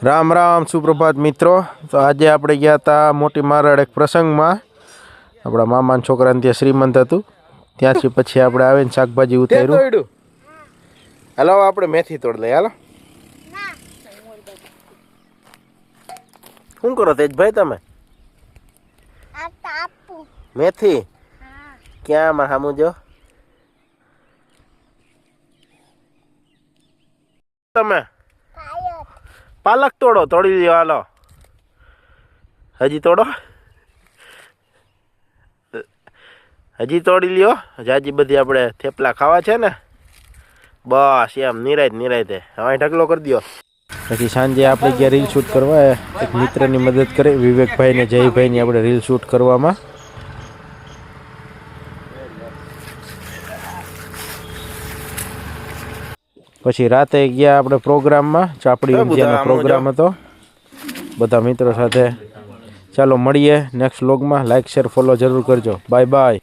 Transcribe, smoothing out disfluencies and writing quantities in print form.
રામ રામ સુપ્રભાત મિત્રો. તો આજે આપણે ગયા હતા મોટી મારડ એક પ્રસંગમાં. આપણા મામાના છોકરાને ત્યાં શ્રીમંત હતું. ત્યાંથી પછી આપણે આવીને શાકભાજી ઉતાર્યું. હાલો આપણે મેથી તોડ લઈએ. હાલો શું કરો તેજભાઈ તમે? મેથી ક્યાં માં સામું જો તમે પાલક તોડો, તોડી લ્યો. હાલો હજી તોડો, હજી તોડી લ્યો. જાજી બધી આપણે થેપલા ખાવા છે ને. બસ એમ નિરાયતે હવે ઢગલો કરી દો. પછી સાંજે આપણે ગયા રીલ શૂટ કરવા. એક મિત્રની મદદ કરે, વિવેકભાઈ ને જયભાઈની આપણે રીલ શૂટ કરવામાં. પછી રાતે ગયા આપણે પ્રોગ્રામમાં, ચાપડી ઊંધિયાનો પ્રોગ્રામ હતો બધા મિત્રો સાથે. ચાલો મળીએ નેક્સ્ટ વ્લોગમાં. લાઈક શેર ફોલો જરૂર કરજો. Bye bye.